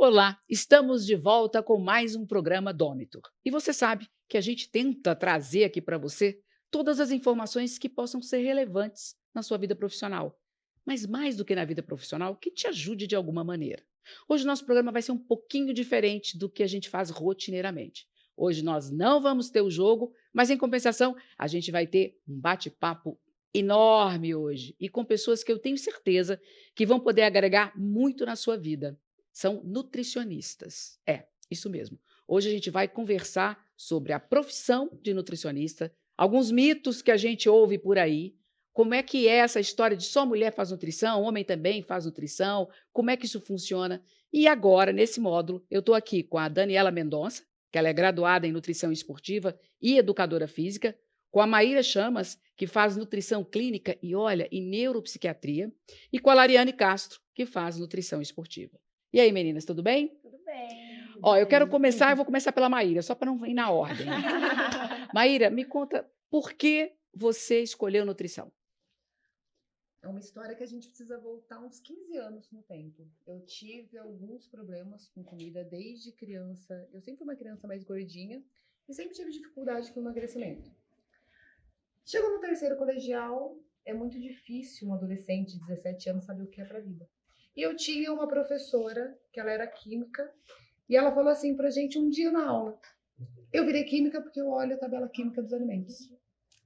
Olá, estamos de volta com mais um programa Dômitor. E você sabe que a gente tenta trazer aqui para você todas as informações que possam ser relevantes na sua vida profissional. Mas mais do que na vida profissional, que te ajude de alguma maneira. Hoje nosso programa vai ser um pouquinho diferente do que a gente faz rotineiramente. Hoje nós não vamos ter o jogo, mas em compensação, a gente vai ter um bate-papo enorme hoje e com pessoas que eu tenho certeza que vão poder agregar muito na sua vida. São nutricionistas. É, isso mesmo. Hoje a gente vai conversar sobre a profissão de nutricionista, alguns mitos que a gente ouve por aí, como é que é essa história de só mulher faz nutrição, homem também faz nutrição, como é que isso funciona. E agora, nesse módulo, eu estou aqui com a Daniela Mendonça, que ela é graduada em nutrição esportiva e educadora física, com a Maíra Chamas, que faz nutrição clínica e, olha, e neuropsiquiatria, e com a Lariane Castro, que faz nutrição esportiva. E aí, meninas, tudo bem? Tudo bem. Ó, eu quero começar, eu vou começar pela Maíra, só para não ir na ordem. Maíra, me conta, por que você escolheu nutrição? É uma história que a gente precisa voltar uns 15 anos no tempo. Eu tive alguns problemas com comida desde criança. Eu sempre fui uma criança mais gordinha e sempre tive dificuldade com emagrecimento. Chegou no terceiro colegial, é muito difícil um adolescente de 17 anos saber o que é para a vida. E eu tinha uma professora, que ela era química, e ela falou assim pra gente um dia na aula. Eu virei química porque eu olho a tabela química dos alimentos.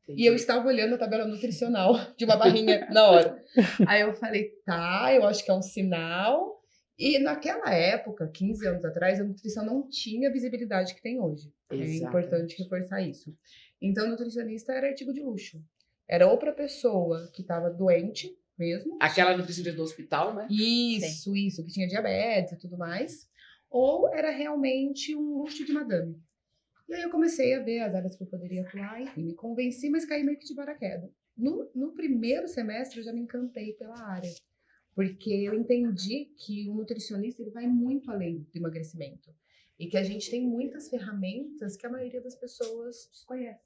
Entendi. E eu estava olhando a tabela nutricional de uma barrinha na hora. Aí eu falei, tá, eu acho que é um sinal. E naquela época, 15 anos atrás, a nutrição não tinha a visibilidade que tem hoje. Exatamente. É importante reforçar isso. Então, nutricionista era artigo de luxo. Era ou para pessoa que estava doente mesmo. Aquela nutricionista do hospital, né? Isso, que tinha diabetes e tudo mais. Ou era realmente um luxo de madame. E aí eu comecei a ver as áreas que eu poderia atuar, enfim, me convenci, mas caí meio que de paraquedas. No primeiro semestre eu já me encantei pela área, porque eu entendi que o nutricionista ele vai muito além do emagrecimento e que a gente tem muitas ferramentas que a maioria das pessoas desconhece.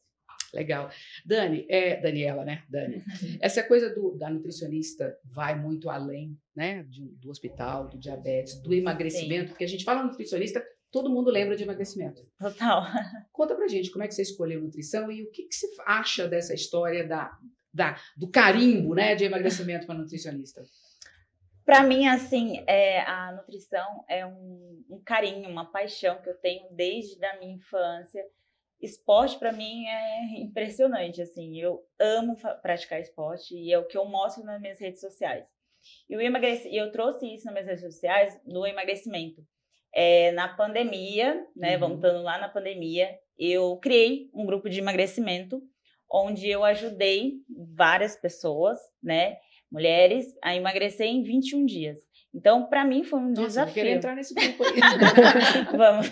Legal. Dani, Daniela, né? Dani. Essa coisa da nutricionista vai muito além, né? Do hospital, do diabetes, do emagrecimento, Sim. porque a gente fala nutricionista, todo mundo lembra de emagrecimento. Total. Conta pra gente como é que você escolheu nutrição e o que você acha dessa história do carimbo, né, de emagrecimento para nutricionista. Para mim, assim, a nutrição é um carinho, uma paixão que eu tenho desde a minha infância. Esporte, para mim, é impressionante, assim. Eu amo praticar esporte e é o que eu mostro nas minhas redes sociais. E eu trouxe isso nas minhas redes sociais no emagrecimento. Na pandemia, né, voltando lá na pandemia, eu criei um grupo de emagrecimento onde eu ajudei várias pessoas, né, mulheres, a emagrecer em 21 dias. Então, para mim foi um desafio. Eu queria entrar nesse grupo aí. Vamos.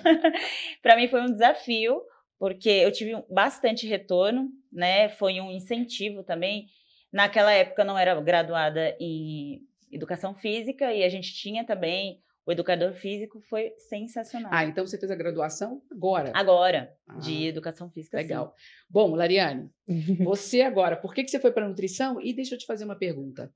Para mim foi um desafio, porque eu tive bastante retorno, né, foi um incentivo também. Naquela época eu não era graduada em educação física e a gente tinha também o educador físico, foi sensacional. Ah, então você fez a graduação agora? Agora, de educação física, legal. sim. Bom, Lariane, você agora, por que você foi para a nutrição? E deixa eu te fazer uma pergunta.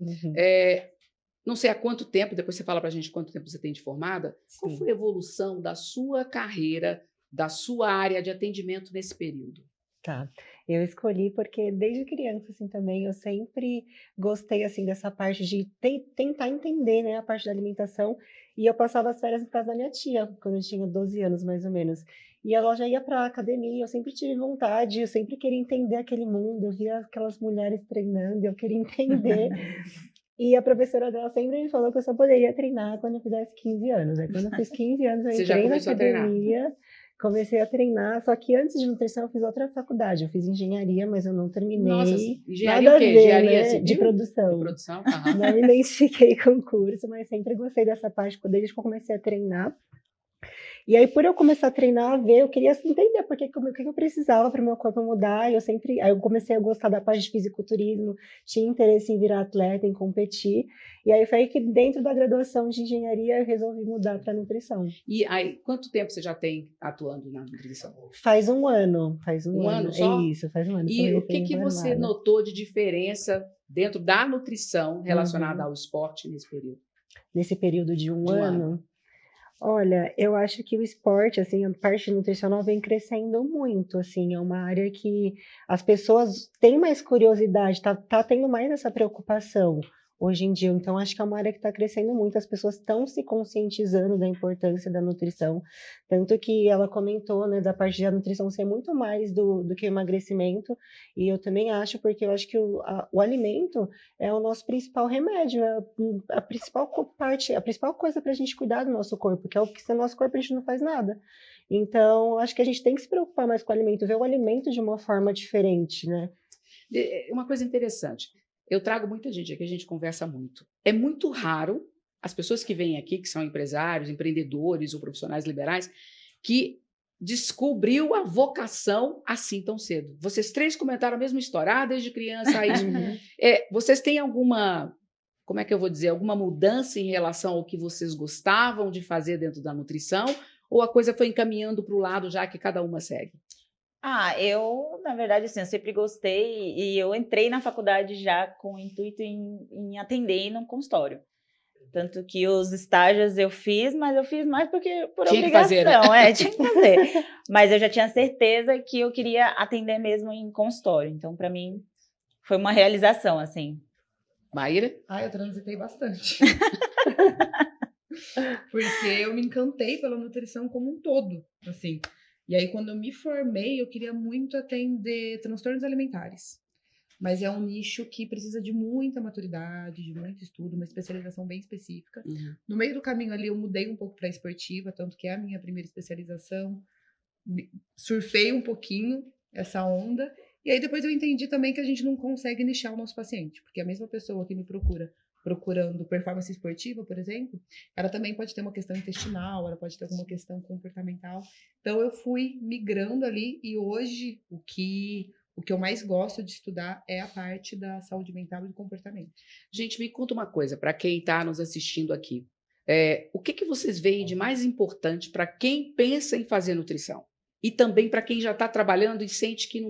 Não sei há quanto tempo, depois você fala para a gente quanto tempo você tem de formada, qual foi a evolução da sua carreira, da sua área de atendimento nesse período? Tá, eu escolhi porque desde criança, assim, também, eu sempre gostei, assim, dessa parte de tentar entender, né, a parte da alimentação, e eu passava as férias em casa da minha tia, quando eu tinha 12 anos, mais ou menos, e ela já ia pra academia, eu sempre tive vontade, eu sempre queria entender aquele mundo, eu via aquelas mulheres treinando, eu queria entender, e a professora dela sempre me falou que eu só poderia treinar quando eu fizesse 15 anos, aí quando eu fiz 15 anos, eu Você já entrei na começou a treinar? academia, comecei a treinar, só que antes de nutrição eu fiz outra faculdade, eu fiz engenharia, mas eu não terminei. Nossa, engenharia Nada o quê? a ver, Engenharia né? civil? De produção. De produção? Aham. Não me identifiquei com o curso, mas sempre gostei dessa parte desde que eu comecei a treinar. E aí, por eu começar a treinar, eu queria entender o que eu precisava para o meu corpo mudar. Aí eu comecei a gostar da parte de fisiculturismo, tinha interesse em virar atleta, em competir. E aí foi que dentro da graduação de engenharia eu resolvi mudar para nutrição. E aí, quanto tempo você já tem atuando na nutrição? Faz um ano. Um ano só? É isso, faz um ano. E o que você notou de diferença dentro da nutrição relacionada ao esporte nesse período? Nesse período de um ano? Olha, eu acho que o esporte, assim, a parte nutricional vem crescendo muito, assim, é uma área que as pessoas têm mais curiosidade, tá tendo mais essa preocupação hoje em dia. Então, acho que é uma área que está crescendo muito, as pessoas estão se conscientizando da importância da nutrição, tanto que ela comentou, né, da parte da nutrição ser muito mais do que o emagrecimento, e eu também acho, porque eu acho que o alimento é o nosso principal remédio, é a principal parte, a principal coisa para a gente cuidar do nosso corpo, que é o que sem o nosso corpo a gente não faz nada. Então, acho que a gente tem que se preocupar mais com o alimento, ver o alimento de uma forma diferente, né? Uma coisa interessante, eu trago muita gente aqui, a gente conversa muito. É muito raro as pessoas que vêm aqui, que são empresários, empreendedores ou profissionais liberais, que descobriu a vocação assim tão cedo. Vocês três comentaram a mesma história, desde criança, isso. Uhum. Vocês têm alguma, como é que eu vou dizer, alguma mudança em relação ao que vocês gostavam de fazer dentro da nutrição? Ou a coisa foi encaminhando para o lado já que cada uma segue? Eu, na verdade, assim, eu sempre gostei e eu entrei na faculdade já com o intuito em atender no consultório. Tanto que os estágios eu fiz, mas eu fiz mais porque por Tinha que obrigação, fazer, né? tinha que fazer. Mas eu já tinha certeza que eu queria atender mesmo em consultório. Então, para mim, foi uma realização, assim. Maíra? Eu transitei bastante. Porque eu me encantei pela nutrição como um todo, assim. E aí, quando eu me formei, eu queria muito atender transtornos alimentares. Mas é um nicho que precisa de muita maturidade, de muito estudo, uma especialização bem específica. Uhum. No meio do caminho ali, eu mudei um pouco para a esportiva, tanto que é a minha primeira especialização. Surfei um pouquinho essa onda. E aí, depois eu entendi também que a gente não consegue nichar o nosso paciente. Porque a mesma pessoa que me procurando performance esportiva, por exemplo, ela também pode ter uma questão intestinal, ela pode ter alguma questão comportamental. Então, eu fui migrando ali e hoje o que eu mais gosto de estudar é a parte da saúde mental e do comportamento. Gente, me conta uma coisa, para quem está nos assistindo aqui. O que vocês veem de mais importante para quem pensa em fazer nutrição? E também para quem já está trabalhando e sente que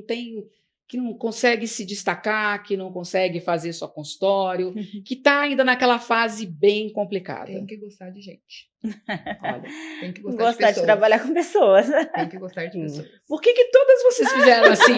não consegue se destacar, que não consegue fazer só consultório, que está ainda naquela fase bem complicada. Tem que gostar de gente. Olha, tem que Gostar de trabalhar com pessoas. Tem que gostar de pessoas. Por que todas vocês fizeram assim?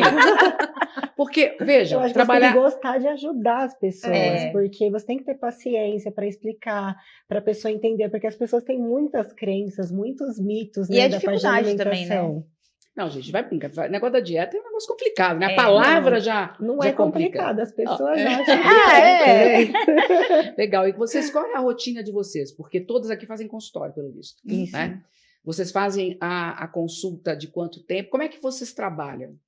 Porque, veja, Eu acho trabalhar... que você tem que gostar de ajudar as pessoas, É. porque você tem que ter paciência para explicar, para a pessoa entender, porque as pessoas têm muitas crenças, muitos mitos, E né, a da parte da dificuldade também, né? alimentação. Não, gente, vai brincar. O negócio da dieta é um negócio complicado, né? A É, palavra já Não já é complica. complicado, as pessoas é. acham que É. Legal. E vocês, qual é a rotina de vocês? Porque todas aqui fazem consultório, pelo visto. Isso. Né? Vocês fazem a consulta de quanto tempo? Como é que vocês trabalham?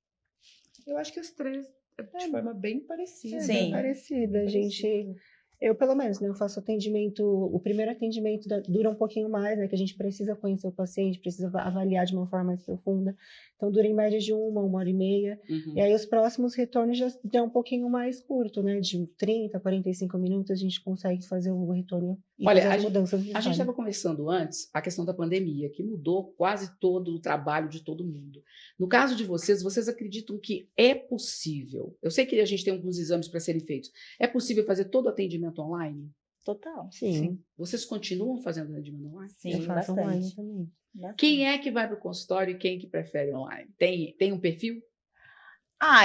Eu acho que as três, de forma bem parecida. Sim. Bem parecida, a gente... Eu, pelo menos, né, eu faço atendimento, o primeiro atendimento dura um pouquinho mais, né, que a gente precisa conhecer o paciente, precisa avaliar de uma forma mais profunda, então dura em média de 1 hora e meia, e aí os próximos retornos já é um pouquinho mais curto, né, de 30 a 45 minutos a gente consegue fazer o retorno e Olha, fazer as mudanças a gente necessárias. estava conversando antes a questão da pandemia, que mudou quase todo o trabalho de todo mundo. No caso de vocês acreditam que é possível? Eu sei que a gente tem alguns exames para serem feitos. É possível fazer todo o atendimento online? Total. Sim, Vocês continuam fazendo atendimento online? Sim, eu faço online bastante. também. Quem é que vai para o consultório e quem que prefere online? Tem um perfil?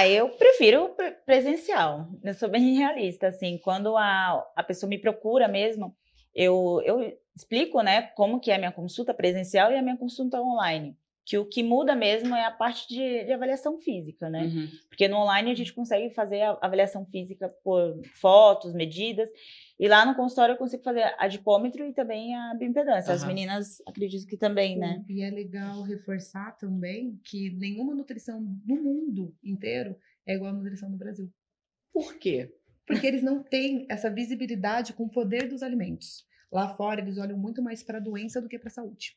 Eu prefiro presencial. Eu sou bem realista, assim, quando a pessoa me procura mesmo, eu explico, né, como que é a minha consulta presencial e a minha consulta online. Que o que muda mesmo é a parte de avaliação física, né? Uhum. Porque no online a gente consegue fazer a avaliação física por fotos, medidas, e lá no consultório eu consigo fazer adipômetro e também a bioimpedância. As Aham. meninas acredito que também, né? E é legal reforçar também que nenhuma nutrição no mundo inteiro é igual à nutrição no Brasil. Por quê? Porque eles não têm essa visibilidade com o poder dos alimentos. Lá fora, eles olham muito mais para a doença do que para a saúde.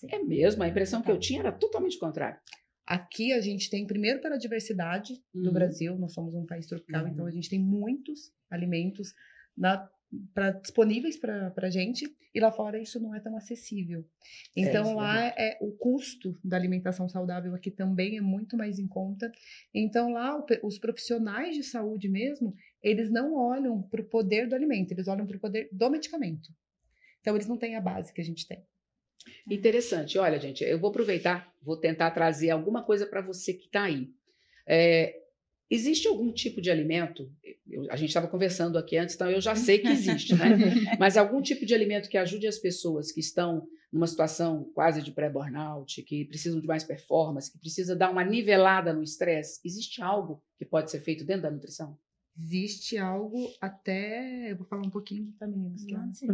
É mesmo, a impressão que eu tinha era totalmente contrária. Aqui a gente tem, primeiro, pela diversidade do Uhum. Brasil, nós somos um país tropical, Uhum. então a gente tem muitos alimentos disponíveis para a gente, e lá fora isso não é tão acessível. Então isso é lá o custo da alimentação saudável aqui também é muito mais em conta. Então lá os profissionais de saúde mesmo, eles não olham para o poder do alimento, eles olham para o poder do medicamento. Então eles não têm a base que a gente tem. Interessante. Olha, gente, eu vou aproveitar, vou tentar trazer alguma coisa para você que está aí. É, existe algum tipo de alimento? A gente estava conversando aqui antes, então eu já sei que existe, né? Mas algum tipo de alimento que ajude as pessoas que estão numa situação quase de pré-burnout, que precisam de mais performance, que precisa dar uma nivelada no estresse, existe algo que pode ser feito dentro da nutrição? Existe algo até... Eu vou falar um pouquinho para meninas. Que Nossa,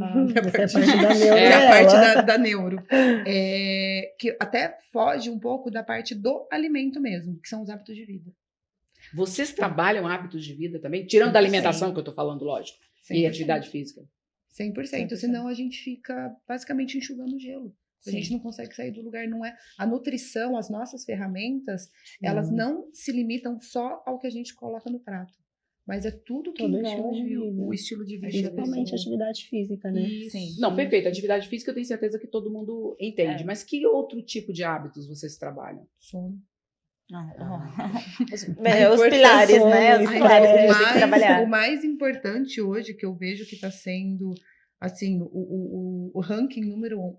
Essa é a parte da neuro é a dela. parte da neuro. Que até foge um pouco da parte do alimento mesmo, que são os hábitos de vida. Vocês trabalham hábitos de vida também? Tirando da alimentação, Sim. que eu estou falando, lógico, 100%. e atividade física. 100%. Senão a gente fica basicamente enxugando gelo. A gente não consegue sair do lugar. Não é a nutrição, as nossas ferramentas, elas não se limitam só ao que a gente coloca no prato. Mas é tudo que Todo estilo de envolve vida. o estilo de vida. Principalmente atividade física, né? Isso. Não, perfeito. Atividade física eu tenho certeza que todo mundo entende. É. Mas que outro tipo de hábitos vocês trabalham? Sono. Os pilares, né? Os Ai, pilares que a gente tem que O trabalhar. mais importante hoje que eu vejo que está sendo assim o ranking número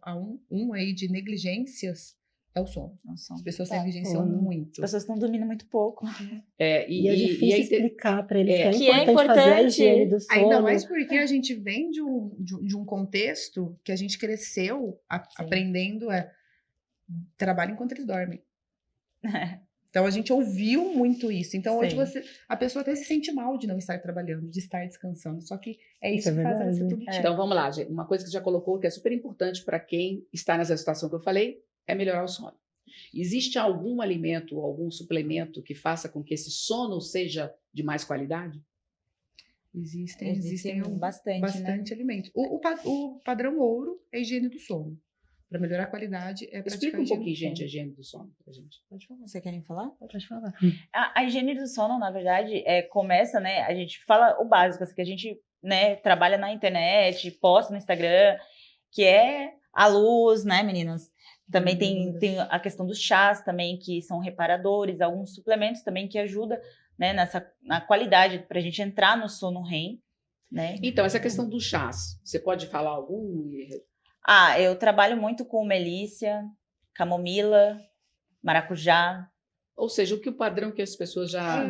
um aí de negligências é o sono. As pessoas negligenciam muito. As pessoas estão dormindo muito pouco. E é difícil explicar para eles que que é importante fazer a higiene do sono. Ainda mais porque a gente vem de um contexto que a gente cresceu aprendendo trabalho enquanto eles dormem. Então a gente ouviu muito isso. Então hoje a pessoa até se sente mal de não estar trabalhando, de estar descansando. Só que é isso que faz ela ser produtiva. Então vamos lá, gente. Uma coisa que você já colocou que é super importante para quem está nessa situação que eu falei é melhorar o sono. Existe algum alimento ou algum suplemento que faça com que esse sono seja de mais qualidade? Existem bastante alimentos. O padrão ouro é a higiene do sono. Para melhorar a qualidade é praticar Explica um pouquinho, gente, a higiene do sono pra gente. Pode falar. Vocês querem falar? Pode falar. A higiene do sono, na verdade, começa, né? A gente fala o básico, assim, que a gente, né, trabalha na internet, posta no Instagram, que é a luz, né, meninas? Também tem a questão dos chás também, que são reparadores, alguns suplementos também que ajudam, né, na qualidade para a gente entrar no sono REM, né? Então, essa questão dos chás, você pode falar algum? Eu trabalho muito com melícia, camomila, maracujá. Ou seja, o padrão que as pessoas já...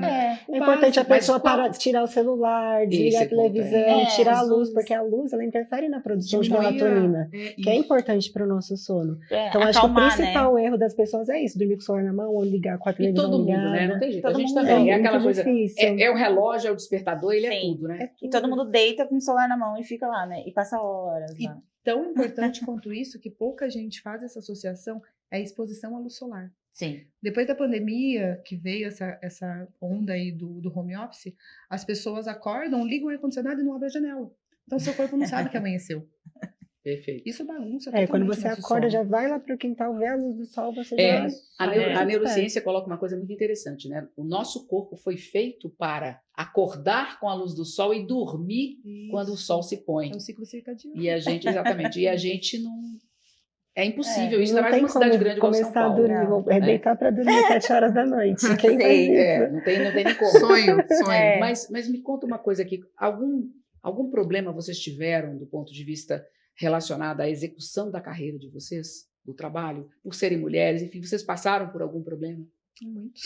É importante a pessoa parar de tirar o celular, desligar a televisão, tirar a luz, porque a luz ela interfere na produção de melatonina, que é importante para o nosso sono. Então, acho que o principal erro das pessoas é isso, dormir com o celular na mão ou ligar com a televisão ligada. E todo mundo, né? Não tem jeito. A gente também. É aquela coisa... É o relógio, é o despertador, ele é tudo, né? E todo mundo deita com o celular na mão e fica lá, né? E passa horas lá. Tão importante quanto isso, que pouca gente faz essa associação, é a exposição à luz solar. Sim. Depois da pandemia, que veio essa onda aí do home office, as pessoas acordam, ligam o ar-condicionado e não abrem a janela. Então, seu corpo não sabe que amanheceu. Perfeito. Isso bagunça quando você acorda, já vai lá para o quintal, vê a luz do sol, você já... A neurociência coloca uma coisa muito interessante, né? O nosso corpo foi feito para acordar com a luz do sol e dormir quando o sol se põe. É um ciclo circadiano. E a gente, exatamente, e a gente não... É impossível, isso ainda mais numa cidade grande como São Paulo. Deitar para dormir às 7 horas da noite. Quem faz isso? Não tem nem como. Sonho. Mas me conta uma coisa aqui, algum problema vocês tiveram do ponto de vista relacionado à execução da carreira de vocês, do trabalho, por serem mulheres, enfim, vocês passaram por algum problema? Muito.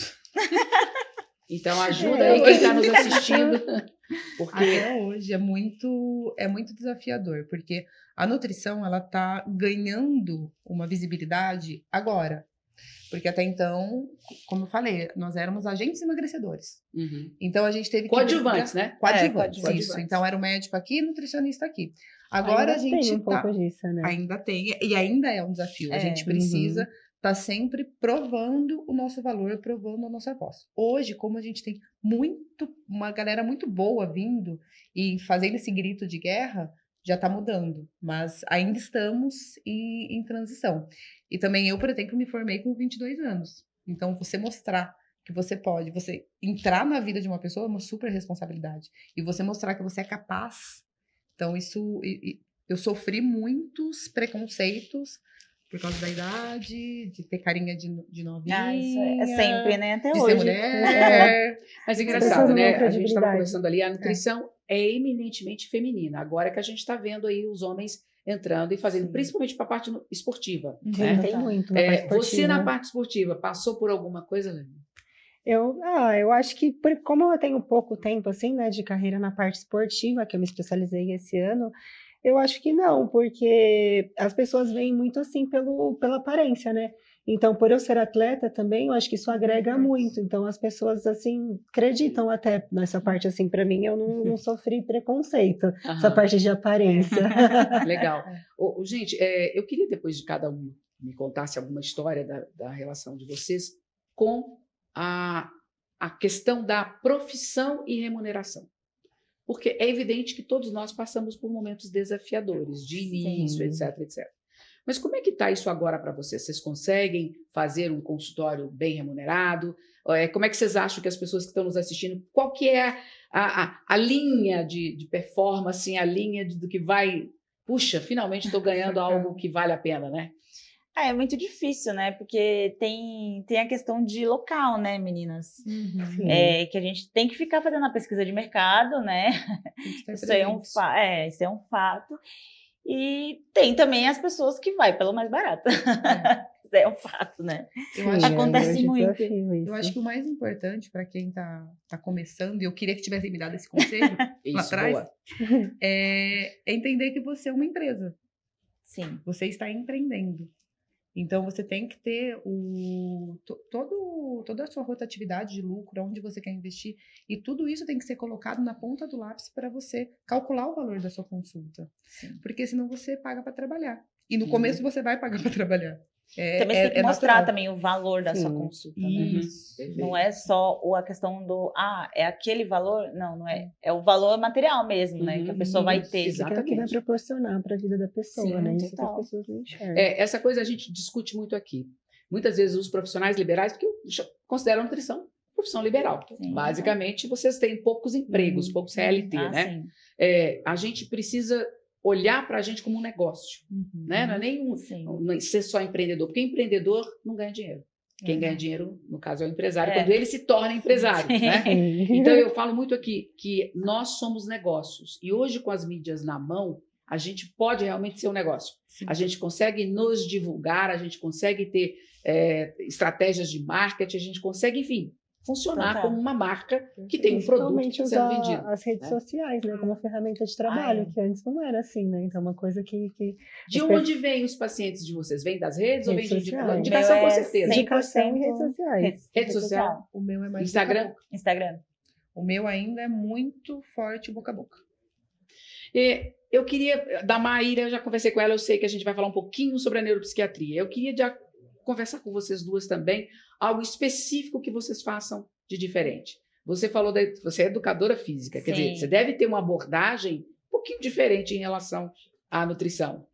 Então ajuda aí quem está nos assistindo. Porque até hoje é muito desafiador, porque a nutrição ela tá ganhando uma visibilidade agora. Porque até então, como eu falei, nós éramos agentes emagrecedores. Então a gente teve que... Coadjuvantes, né? Coadjuvantes, isso. Então era o médico aqui, nutricionista aqui. Agora ainda a gente tem um pouco disso, né? Ainda tem, e ainda é um desafio. A gente precisa estar sempre provando o nosso valor, provando a nossa voz. Hoje, como a gente tem uma galera muito boa vindo e fazendo esse grito de guerra, já está mudando, mas ainda estamos em transição. E também eu, por exemplo, me formei com 22 anos. Então, você mostrar que você entrar na vida de uma pessoa é uma super responsabilidade. E você mostrar que você é capaz. Então, eu sofri muitos preconceitos por causa da idade, de ter carinha de novinha. Isso é sempre, né? Até de hoje. ser mulher. Mas é engraçado, né? A gente estava conversando ali, a nutrição é eminentemente feminina. Agora que a gente está vendo aí os homens entrando e fazendo, principalmente para a parte esportiva. Né? Tem muito na parte esportiva. Você na parte esportiva passou por alguma coisa, Lani? Eu acho que, como eu tenho pouco tempo, assim, né, de carreira na parte esportiva, que eu me especializei esse ano, eu acho que não, porque as pessoas veem muito, assim, pela aparência, né? Então, por eu ser atleta também, eu acho que isso agrega muito. Então, as pessoas, assim, acreditam até nessa parte, assim, para mim, eu não sofri preconceito, essa parte de aparência. Legal. Gente, eu queria depois de cada um me contasse alguma história da relação de vocês com a questão da profissão e remuneração. Porque é evidente que todos nós passamos por momentos desafiadores, de início, etc, etc. Mas como é que está isso agora para vocês? Vocês conseguem fazer um consultório bem remunerado? Como é que vocês acham que as pessoas que estão nos assistindo, qual que é a linha de performance, a linha do que vai... Puxa, finalmente estou ganhando algo que vale a pena, né? É muito difícil, né? Porque tem a questão de local, né, meninas? Que a gente tem que ficar fazendo a pesquisa de mercado, né? Isso é um fato. E tem também as pessoas que vai pelo mais barato. Isso é um fato, né? Acontece muito. Eu acho que o mais importante para quem tá começando, e eu queria que tivesse me dado esse conselho lá atrás, é entender que você é uma empresa. Sim. Você está empreendendo. Então, você tem que ter toda a sua rotatividade de lucro, onde você quer investir, e tudo isso tem que ser colocado na ponta do lápis para você calcular o valor da sua consulta. Sim. Porque senão você paga para trabalhar. E no começo você vai pagar para trabalhar. Também você tem que mostrar também o valor da sua consulta, né? Não é só a questão do, é aquele valor, não é. É o valor material mesmo, né? Que a pessoa vai ter. Exatamente. Que vai proporcionar para a vida da pessoa, né? Isso que as pessoas não enxergam. Essa coisa a gente discute muito aqui. Muitas vezes os profissionais liberais, porque eu considero a nutrição profissão liberal. Basicamente, vocês têm poucos empregos, poucos CLT, né? A gente precisa olhar para a gente como um negócio, né? Não é nem ser só empreendedor, porque empreendedor não ganha dinheiro. Quem ganha dinheiro, no caso, é o empresário, quando ele se torna empresário, né? Então, eu falo muito aqui que nós somos negócios. E hoje, com as mídias na mão, a gente pode realmente ser um negócio. A gente consegue nos divulgar, a gente consegue ter estratégias de marketing, a gente consegue, enfim, funcionar como uma marca que tem um produto sendo vendido. As redes sociais, né, como ferramenta de trabalho, que antes não era assim, né? Então, uma coisa que de onde vêm os pacientes de vocês? Vêm das redes ou vêm de indicação, com certeza? Indicação e redes sociais. Rede social? O meu é mais Instagram. O meu ainda é muito forte boca a boca. Eu queria, da Maíra, eu já conversei com ela, eu sei que a gente vai falar um pouquinho sobre a neuropsiquiatria. Eu queria já conversar com vocês duas também, algo específico que vocês façam de diferente. Você falou, você é educadora física, quer dizer, você deve ter uma abordagem um pouquinho diferente em relação à nutrição.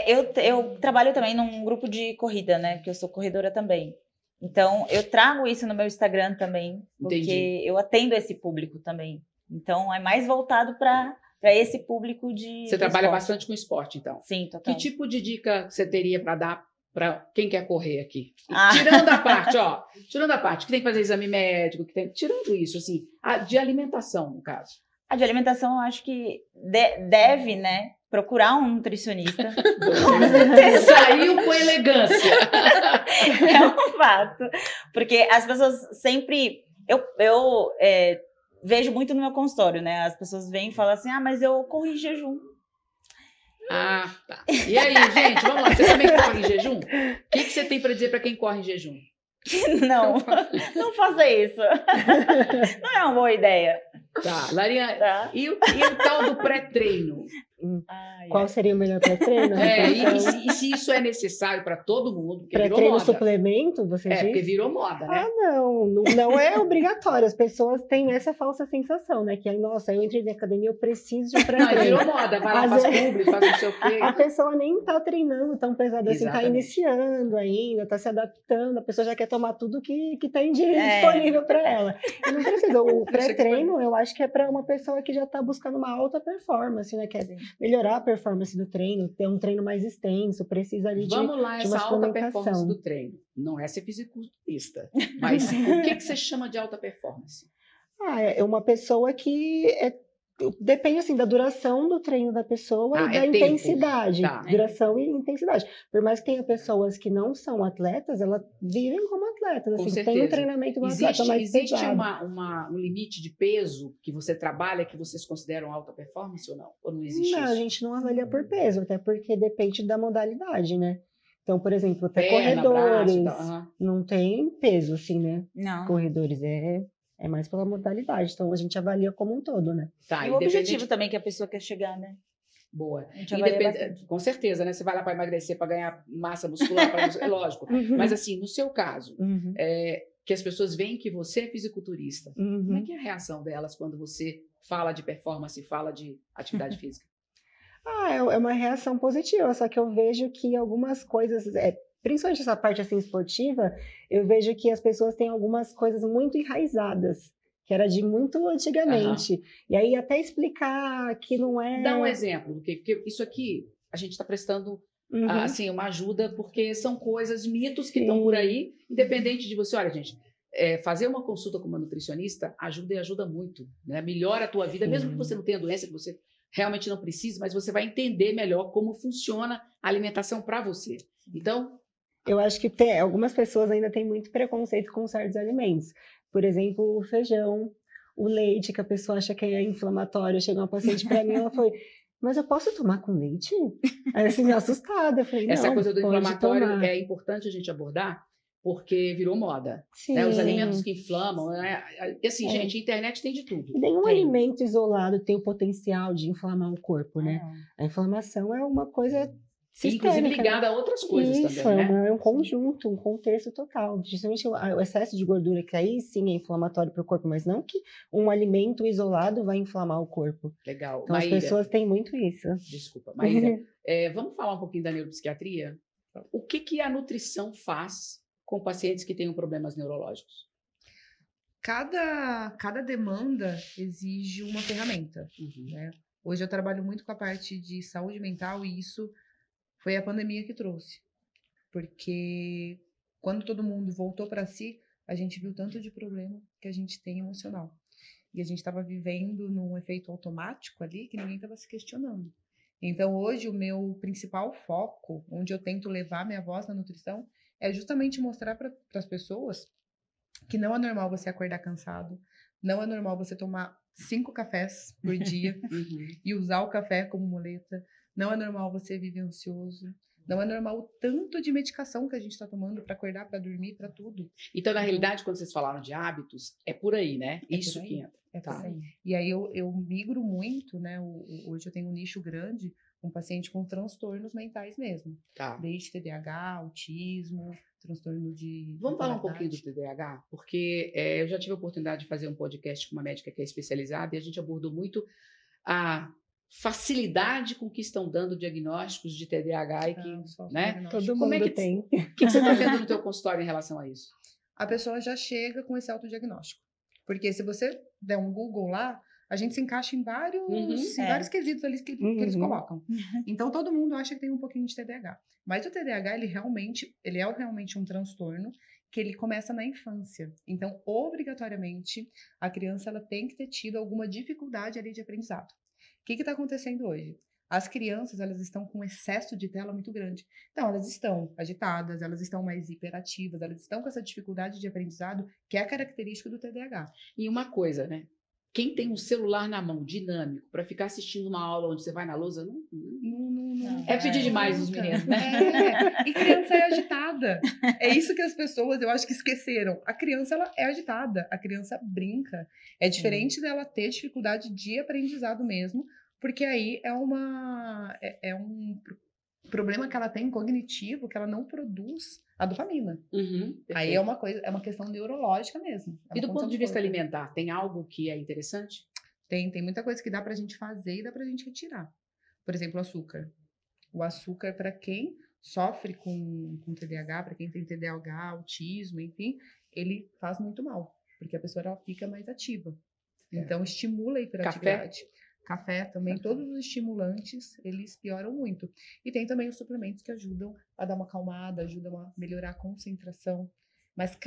Eu trabalho também num grupo de corrida, né? Porque eu sou corredora também. Então, eu trago isso no meu Instagram também, porque eu atendo esse público também. Então, é mais voltado para esse público de Você trabalha bastante com esporte, então? Sim, total. Que tipo de dica você teria para dar para quem quer correr aqui? Tirando a parte, que tem que fazer exame médico, tirando isso, assim, de alimentação, no caso. A de alimentação, eu acho que deve, né, procurar um nutricionista. Saiu com elegância. É um fato. Porque as pessoas sempre... Eu vejo muito no meu consultório, né? As pessoas vêm e falam assim, mas eu corro em jejum. Tá. E aí, gente, vamos lá. Você também corre em jejum? O que você tem para dizer para quem corre em jejum? Não faça isso. Não é uma boa ideia. Tá, Larinha, e o tal do pré-treino? Qual seria o melhor pré-treino? E se isso é necessário para todo mundo? Pré-treino suplemento, você diz? Porque virou moda, né? Não é obrigatório. As pessoas têm essa falsa sensação, né? Que, nossa, eu entrei na academia, eu preciso de um pré-treino. Não, virou moda, vai lá, faz público, faz não sei o quê. A pessoa nem tá treinando tão pesado assim, tá iniciando ainda, tá se adaptando, a pessoa já quer tomar tudo que tem disponível para ela. E não precisa. O pré-treino, eu acho que é para uma pessoa que já tá buscando uma alta performance, né? Quer melhorar a performance do treino, ter um treino mais extenso, precisa ali Vamos lá, de uma essa alta performance do treino. Não é ser fisiculturista, mas o que você chama de alta performance? É uma pessoa que Depende, assim, da duração do treino da pessoa e da tempo. intensidade. Tá. Duração e intensidade. Por mais que tenha pessoas que não são atletas, elas vivem como atletas. Com Assim, tem certeza. um treinamento do atleta mais Existe pesado. um limite de peso que você trabalha que vocês consideram alta performance ou não? Ou não existe Não, a isso? gente não avalia por peso, até porque depende da modalidade, né? Então, por exemplo, até Perna, braço e corredores tal. Aham. não tem peso, assim, né? Não. Corredores é mais pela modalidade. Então, a gente avalia como um todo, né? Tá, E o objetivo independente... também que a pessoa quer chegar, né? Boa. A gente avalia bastante. Com certeza, né? Você vai lá para emagrecer, para ganhar massa muscular, é lógico. Mas assim, no seu caso, Uhum, que as pessoas veem que você é fisiculturista, como é uhum. que é a reação delas quando você fala de performance, fala de atividade física? É uma reação positiva, só que eu vejo que algumas coisas, principalmente essa parte assim esportiva, eu vejo que as pessoas têm algumas coisas muito enraizadas, que era de muito antigamente. E aí até explicar que não é. Dá um exemplo, porque isso aqui a gente está prestando Uhum. assim, uma ajuda, porque são coisas, mitos que Sim. estão por aí, independente de você. Olha, gente, fazer uma consulta com uma nutricionista ajuda e ajuda muito, né? Melhora a tua vida, Sim. mesmo que você não tenha doença, que você realmente não precise, mas você vai entender melhor como funciona a alimentação para você. Então, Eu acho que algumas pessoas ainda têm muito preconceito com certos alimentos. Por exemplo, o feijão, o leite, que a pessoa acha que é inflamatório. Chegou uma paciente para mim, ela foi, mas eu posso tomar com leite? Aí assim, me assustada. Eu falei, essa não, coisa do pode inflamatório tomar. é importante a gente abordar, porque virou moda. Sim. Né? Os alimentos que inflamam. Né? Assim, É. gente, a internet tem de tudo. E nenhum Tem. alimento isolado tem o potencial de inflamar o corpo, né? Não. A inflamação é uma coisa Inclusive sistêmica, né? ligada a outras coisas Isso, também, né? é um conjunto, um contexto total. Justamente o excesso de gordura, que aí sim é inflamatório para o corpo, mas não que um alimento isolado vai inflamar o corpo. Legal. Então Maíra, as pessoas têm muito isso. desculpa, Maíra, vamos falar um pouquinho da neuropsiquiatria? O que a nutrição faz com pacientes que tenham problemas neurológicos? Cada demanda exige uma ferramenta, né? Hoje eu trabalho muito com a parte de saúde mental e isso foi a pandemia que trouxe. Porque quando todo mundo voltou para si, a gente viu tanto de problema que a gente tem emocional. E a gente estava vivendo num efeito automático ali que ninguém estava se questionando. Então hoje o meu principal foco, onde eu tento levar minha voz na nutrição, é justamente mostrar para as pessoas que não é normal você acordar cansado, não é normal você tomar 5 cafés por dia e usar o café como muleta, não é normal você viver ansioso, não é normal o tanto de medicação que a gente está tomando para acordar, para dormir, para tudo. Então, na realidade, quando vocês falaram de hábitos, é por aí, né? É Isso por aí. que entra. É Tá. por aí. E aí eu migro muito, né? Hoje eu tenho um nicho grande com paciente com transtornos mentais mesmo. Tá. Desde TDAH, autismo, transtorno de... Vamos falar um bipolaridade. pouquinho do TDAH? Porque eu já tive a oportunidade de fazer um podcast com uma médica que é especializada e a gente abordou muito a facilidade com que estão dando diagnósticos de TDAH e que, Ah, só né? diagnóstico. Todo Como é mundo que- tem. O que você está vendo no teu consultório em relação a isso? A pessoa já chega com esse autodiagnóstico. Porque se você der um Google lá, a gente se encaixa em vários quesitos ali que eles colocam. Então, todo mundo acha que tem um pouquinho de TDAH. Mas o TDAH, ele é realmente um transtorno que ele começa na infância. Então, obrigatoriamente, a criança ela tem que ter tido alguma dificuldade ali de aprendizado. O que está acontecendo hoje? As crianças, elas estão com excesso de tela muito grande. Então, elas estão agitadas, elas estão mais hiperativas, elas estão com essa dificuldade de aprendizado, que é a característica do TDAH. E uma coisa, né? Quem tem um celular na mão dinâmico para ficar assistindo uma aula onde você vai na lousa, não é pedir demais os meninos, né? E criança é agitada. É isso que as pessoas, eu acho que esqueceram. A criança, ela é agitada. A criança brinca. É diferente dela ter dificuldade de aprendizado mesmo, porque aí é um problema que ela tem cognitivo, que ela não produz a dopamina. Aí é uma questão neurológica mesmo. E do ponto de vista alimentar, tem algo que é interessante? Tem muita coisa que dá pra gente fazer e dá pra gente retirar. Por exemplo, o açúcar. O açúcar, para quem sofre com TDAH, para quem tem TDAH, autismo, enfim, ele faz muito mal, porque a pessoa ela fica mais ativa. Então, estimula a hiperatividade. Café também, todos os estimulantes, eles pioram muito. E tem também os suplementos que ajudam a dar uma acalmada, ajudam a melhorar a concentração. Mas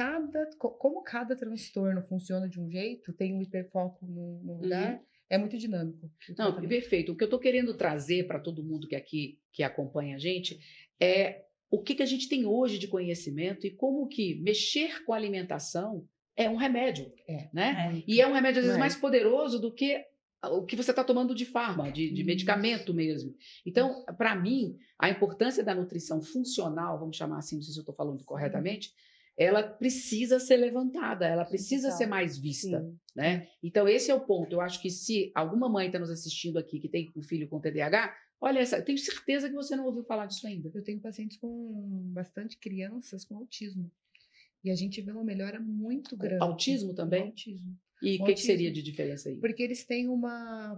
como cada transtorno funciona de um jeito, tem um hiperfoco num lugar, é muito dinâmico. Não, perfeito. O que eu estou querendo trazer para todo mundo que acompanha a gente é o que a gente tem hoje de conhecimento e como que mexer com a alimentação é um remédio, né? E é um remédio, às vezes, mais poderoso do que o que você está tomando de fármaco, de medicamento mesmo. Então, para mim, a importância da nutrição funcional, vamos chamar assim, não sei se eu estou falando corretamente, ela precisa ser levantada, ela precisa ser mais vista, né? Então, esse é o ponto. Eu acho que se alguma mãe está nos assistindo aqui que tem um filho com TDAH, olha, eu tenho certeza que você não ouviu falar disso ainda. Eu tenho pacientes com bastante crianças com autismo. E a gente vê uma melhora muito grande. Autismo também? Autismo. E o que seria de diferença aí? Porque eles têm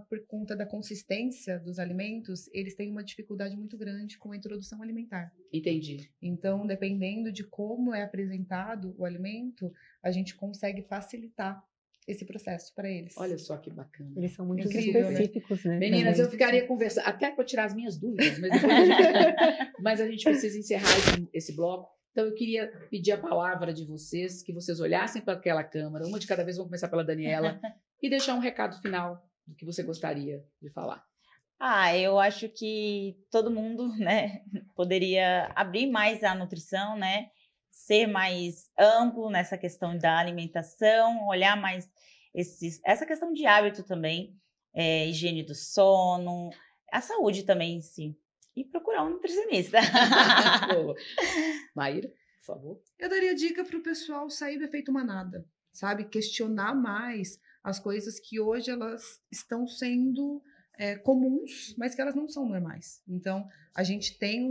por conta da consistência dos alimentos, eles têm uma dificuldade muito grande com a introdução alimentar. Entendi. Então, dependendo de como é apresentado o alimento, a gente consegue facilitar esse processo para eles. Olha só que bacana. Eles são muito Incrível, específicos, né? Meninas, também. eu ficaria conversando, até para tirar as minhas dúvidas, mas a gente precisa encerrar esse bloco. Então, eu queria pedir a palavra de vocês, que vocês olhassem para aquela câmera, uma de cada vez, vamos começar pela Daniela, e deixar um recado final do que você gostaria de falar. Eu acho que todo mundo, né, poderia abrir mais a nutrição, né, ser mais amplo nessa questão da alimentação, olhar mais essa questão de hábito também, higiene do sono, a saúde também em si. E procurar um nutricionista. Maíra, por favor. Eu daria dica para o pessoal sair do efeito manada, sabe? Questionar mais as coisas que hoje elas estão sendo comuns, mas que elas não são normais. Então, a gente tem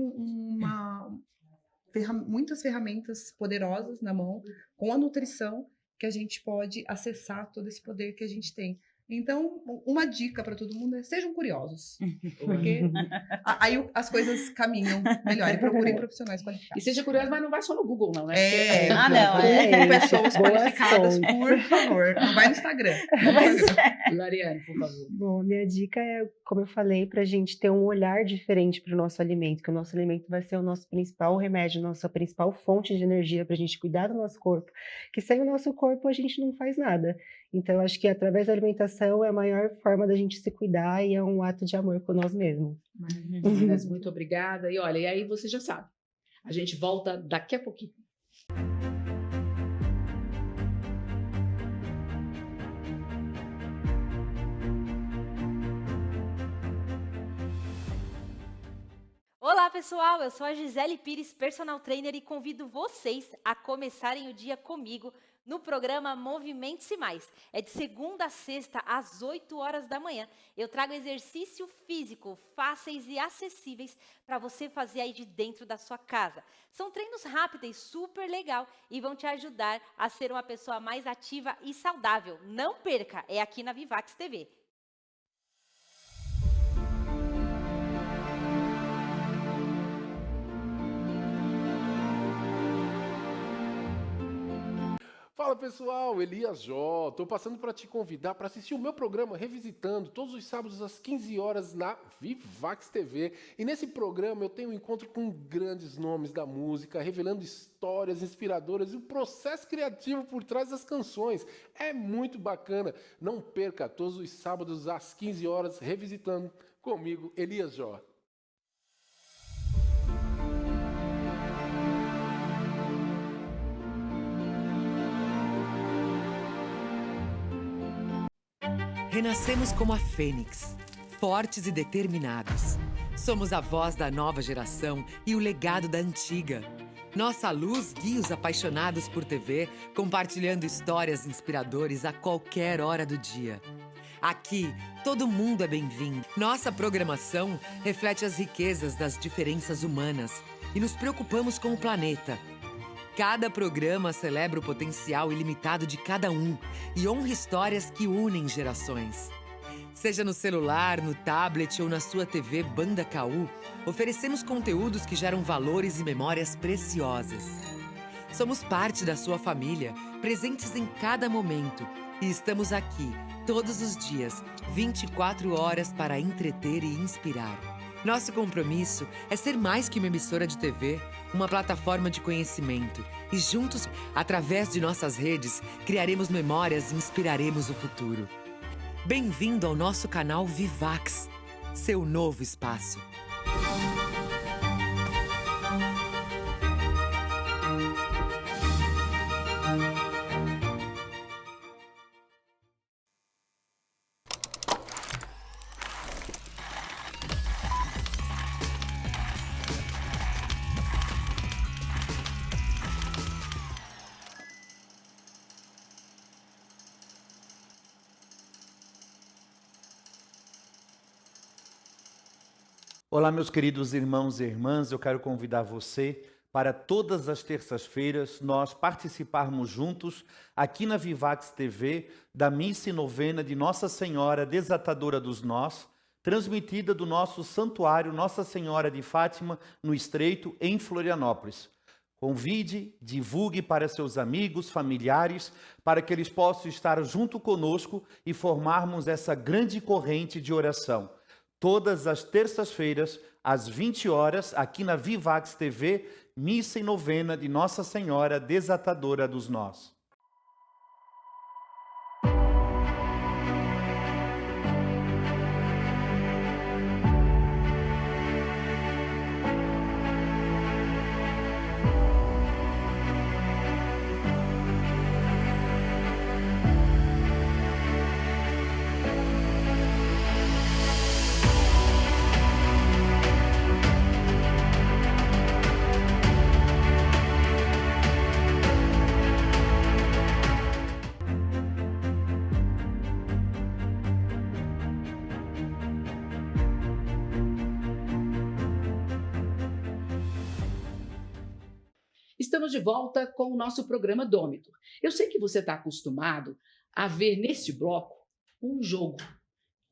muitas ferramentas poderosas na mão com a nutrição que a gente pode acessar todo esse poder que a gente tem. Então, uma dica para todo mundo é sejam curiosos, porque aí as coisas caminham melhor e procurem profissionais qualificados. E seja curioso, mas não vai só no Google, não, né? Pessoas qualificadas, por favor, não vai no Instagram. Lariane, por favor. Bom, minha dica é, como eu falei, para a gente ter um olhar diferente para o nosso alimento, que o nosso alimento vai ser o nosso principal remédio, nossa principal fonte de energia para a gente cuidar do nosso corpo, que sem o nosso corpo a gente não faz nada. Então, acho que através da alimentação é a maior forma da gente se cuidar e é um ato de amor com nós mesmos. Meninas, muito obrigada. E olha, e aí você já sabe, a gente volta daqui a pouquinho. Olá pessoal, eu sou a Gisele Pires, personal trainer, e convido vocês a começarem o dia comigo no programa Movimente-se Mais. É de segunda a sexta, às 8 horas da manhã. Eu trago exercício físico fáceis e acessíveis para você fazer aí de dentro da sua casa. São treinos rápidos e super legal e vão te ajudar a ser uma pessoa mais ativa e saudável. Não perca, é aqui na Vivax TV. Fala pessoal, Elias Jó, tô passando para te convidar para assistir o meu programa Revisitando, todos os sábados às 15 horas na Vivax TV. E nesse programa eu tenho um encontro com grandes nomes da música, revelando histórias inspiradoras e o processo criativo por trás das canções. É muito bacana, não perca, todos os sábados às 15 horas, Revisitando, comigo, Elias Jó. Renascemos como a Fênix, fortes e determinados. Somos a voz da nova geração e o legado da antiga. Nossa luz guia os apaixonados por TV, compartilhando histórias inspiradoras a qualquer hora do dia. Aqui, todo mundo é bem-vindo. Nossa programação reflete as riquezas das diferenças humanas e nos preocupamos com o planeta. Cada programa celebra o potencial ilimitado de cada um e honra histórias que unem gerações. Seja no celular, no tablet ou na sua TV Banda KU, oferecemos conteúdos que geram valores e memórias preciosas. Somos parte da sua família, presentes em cada momento, e estamos aqui todos os dias, 24 horas para entreter e inspirar. Nosso compromisso é ser mais que uma emissora de TV, uma plataforma de conhecimento. E juntos, através de nossas redes, criaremos memórias e inspiraremos o futuro. Bem-vindo ao nosso canal Vivax, seu novo espaço. Olá, meus queridos irmãos e irmãs, eu quero convidar você para todas as terças-feiras nós participarmos juntos aqui na Vivax TV da missa e novena de Nossa Senhora Desatadora dos Nós, transmitida do nosso santuário Nossa Senhora de Fátima, no Estreito, em Florianópolis. Convide, divulgue para seus amigos, familiares, para que eles possam estar junto conosco e formarmos essa grande corrente de oração. Todas as terças-feiras, às 20 horas, aqui na Vivax TV, missa e novena de Nossa Senhora Desatadora dos Nós. Estamos de volta com o nosso programa Dômitor. Eu sei que você está acostumado a ver neste bloco um jogo.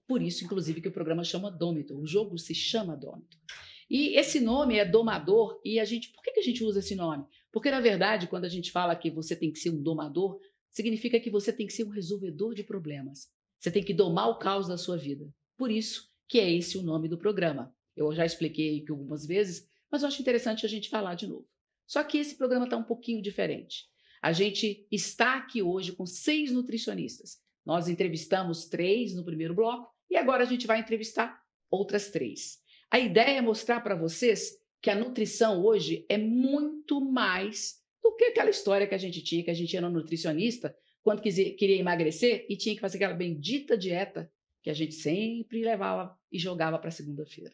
Por isso, inclusive, que o programa chama Dômitor. O jogo se chama Dômitor. E esse nome é domador. E por que a gente usa esse nome? Porque, na verdade, quando a gente fala que você tem que ser um domador, significa que você tem que ser um resolvedor de problemas. Você tem que domar o caos da sua vida. Por isso que é esse o nome do programa. Eu já expliquei aqui algumas vezes, mas eu acho interessante a gente falar de novo. Só que esse programa está um pouquinho diferente. A gente está aqui hoje com 6 nutricionistas. Nós entrevistamos 3 no primeiro bloco e agora a gente vai entrevistar outras 3. A ideia é mostrar para vocês que a nutrição hoje é muito mais do que aquela história que a gente tinha, que a gente ia no nutricionista quando queria emagrecer e tinha que fazer aquela bendita dieta que a gente sempre levava e jogava para segunda-feira.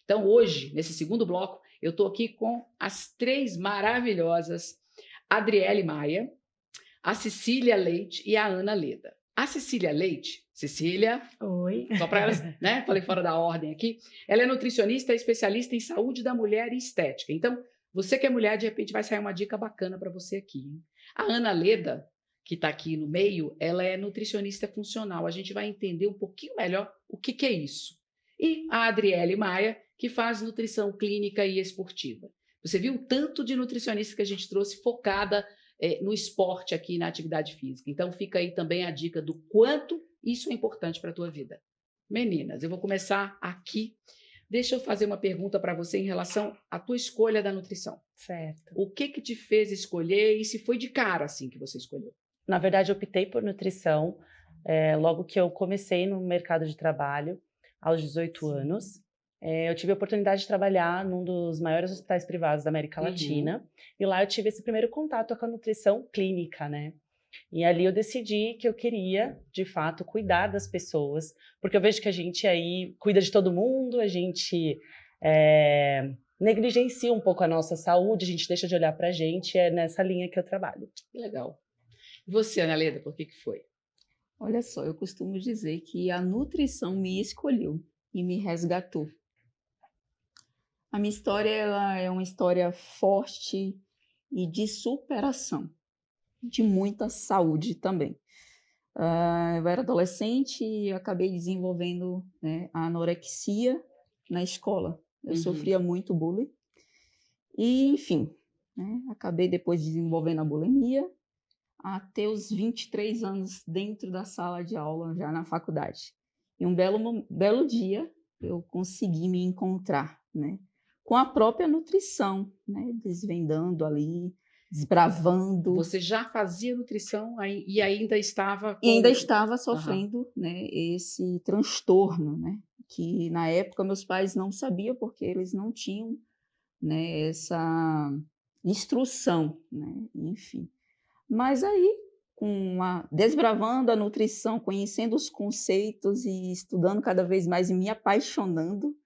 Então hoje, nesse segundo bloco, eu estou aqui com as 3 maravilhosas Adriele Maia, a Cecília Leite e a Ana Leda. A Cecília Leite, Cecília, Oi. só para elas, né? Falei fora da ordem aqui. Ela é nutricionista e especialista em saúde da mulher e estética. Então, você que é mulher, de repente vai sair uma dica bacana para você aqui, hein? A Ana Leda, que está aqui no meio, ela é nutricionista funcional. A gente vai entender um pouquinho melhor o que é isso. E a Adriele Maia, que faz nutrição clínica e esportiva. Você viu o tanto de nutricionista que a gente trouxe focada no esporte aqui, na atividade física. Então fica aí também a dica do quanto isso é importante para a tua vida. Meninas, eu vou começar aqui. Deixa eu fazer uma pergunta para você em relação à tua escolha da nutrição. Certo. O que te fez escolher e se foi de cara assim que você escolheu? Na verdade, eu optei por nutrição logo que eu comecei no mercado de trabalho, aos 18 anos. Eu tive a oportunidade de trabalhar num dos maiores hospitais privados da América Latina. E lá eu tive esse primeiro contato com a nutrição clínica, né? E ali eu decidi que eu queria, de fato, cuidar das pessoas. Porque eu vejo que a gente aí cuida de todo mundo, a gente negligencia um pouco a nossa saúde, a gente deixa de olhar pra gente. É nessa linha que eu trabalho. Que legal. E você, Ana Leda, por que foi? Olha só, eu costumo dizer que a nutrição me escolheu e me resgatou. A minha história ela é uma história forte e de superação, de muita saúde também. Eu era adolescente e acabei desenvolvendo, né, a anorexia na escola. Eu sofria muito bullying e, enfim, né, acabei depois desenvolvendo a bulimia até os 23 anos dentro da sala de aula, já na faculdade. E um belo dia eu consegui me encontrar, né, com a própria nutrição, né, desvendando ali desbravando. Você já fazia nutrição e ainda estava E ainda com... estava Aham. sofrendo, né, esse transtorno, né? Que na época meus pais não sabiam porque eles não tinham, né, essa instrução, né? Enfim. Mas aí, desbravando a nutrição, conhecendo os conceitos e estudando cada vez mais e me apaixonando,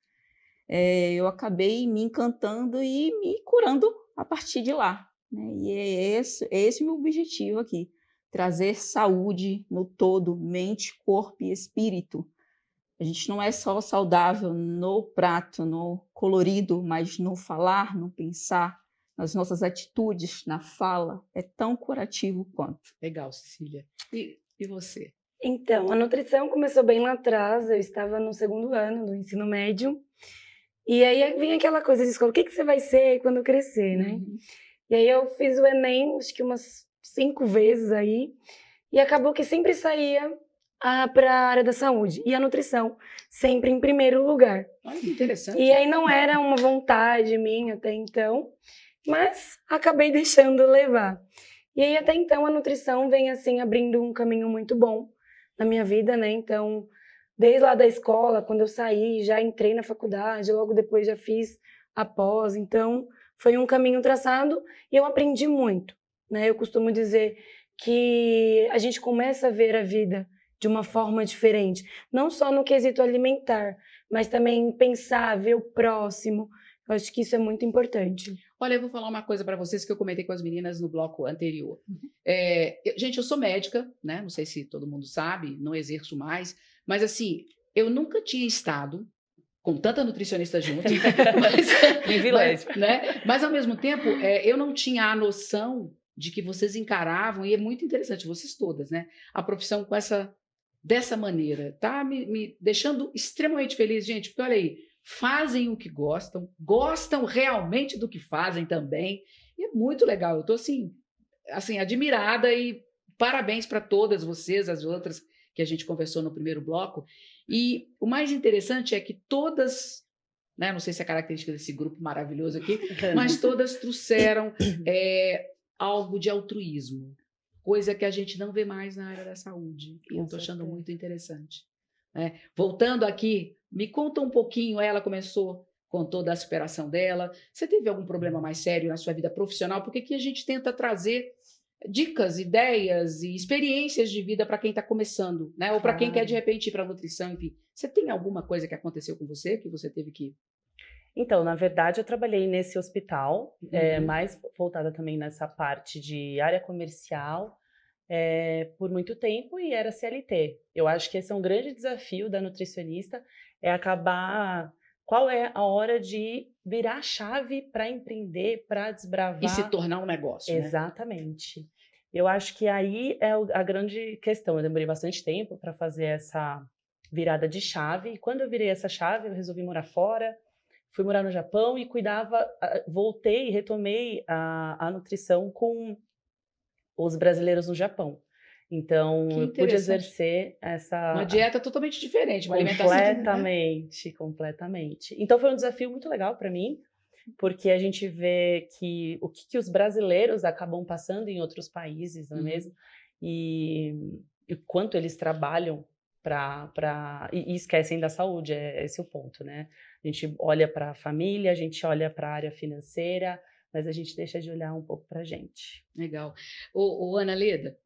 eu acabei me encantando e me curando a partir de lá, né? E é esse o meu objetivo aqui, trazer saúde no todo, mente, corpo e espírito. A gente não é só saudável no prato, no colorido, mas no falar, no pensar, nas nossas atitudes, na fala. É tão curativo quanto. Legal, Cecília. E você? Então, a nutrição começou bem lá atrás, eu estava no 2º ano do ensino médio, e aí vinha aquela coisa de escola, o que você vai ser quando crescer, né? Uhum. E aí eu fiz o Enem, acho que umas 5 vezes aí, e acabou que sempre saía para a área da saúde, e a nutrição, sempre em primeiro lugar. Olha que interessante. E aí não era uma vontade minha até então, mas acabei deixando levar. E aí até então a nutrição vem assim abrindo um caminho muito bom na minha vida, né? Então, desde lá da escola, quando eu saí, já entrei na faculdade, logo depois já fiz a pós, então foi um caminho traçado e eu aprendi muito, né? Eu costumo dizer que a gente começa a ver a vida de uma forma diferente, não só no quesito alimentar, mas também pensar, ver o próximo. Eu acho que isso é muito importante. Olha, eu vou falar uma coisa para vocês que eu comentei com as meninas no bloco anterior. Gente, eu sou médica, né? Não sei se todo mundo sabe, não exerço mais, mas assim, eu nunca tinha estado com tanta nutricionista junto, mas ao mesmo tempo, eu não tinha a noção de que vocês encaravam, e é muito interessante, vocês todas, né? A profissão dessa maneira, tá me deixando extremamente feliz, gente, porque olha aí, fazem o que gostam realmente do que fazem também, e é muito legal. Eu estou assim, admirada e parabéns para todas vocês, as outras que a gente conversou no primeiro bloco. E o mais interessante é que todas, né, não sei se é característica desse grupo maravilhoso aqui, mas todas trouxeram algo de altruísmo, coisa que a gente não vê mais na área da saúde. E eu estou achando muito interessante. Voltando aqui, me conta um pouquinho, ela contou da superação dela. Você teve algum problema mais sério na sua vida profissional? Porque aqui a gente tenta trazer dicas, ideias e experiências de vida para quem está começando, né? Ou para quem quer de repente ir para a nutrição, enfim. Você tem alguma coisa que aconteceu com você, que você teve que... Então, na verdade, eu trabalhei nesse hospital, mais voltada também nessa parte de área comercial, por muito tempo, e era CLT. Eu acho que esse é um grande desafio da nutricionista, qual é a hora de virar a chave para empreender, para desbravar. E se tornar um negócio, Exatamente. Né? Eu acho que aí é a grande questão. Eu demorei bastante tempo para fazer essa virada de chave, e quando eu virei essa chave, eu resolvi morar fora, fui morar no Japão e voltei e retomei a nutrição com os brasileiros no Japão. Então, eu pude exercer uma dieta totalmente diferente, uma completamente. Então, foi um desafio muito legal para mim, porque a gente vê que o que os brasileiros acabam passando em outros países, não é mesmo? E o quanto eles trabalham e esquecem da saúde, é esse o ponto, né? A gente olha para a família, a gente olha para a área financeira, mas a gente deixa de olhar um pouco para a gente. Legal. Ana Leda,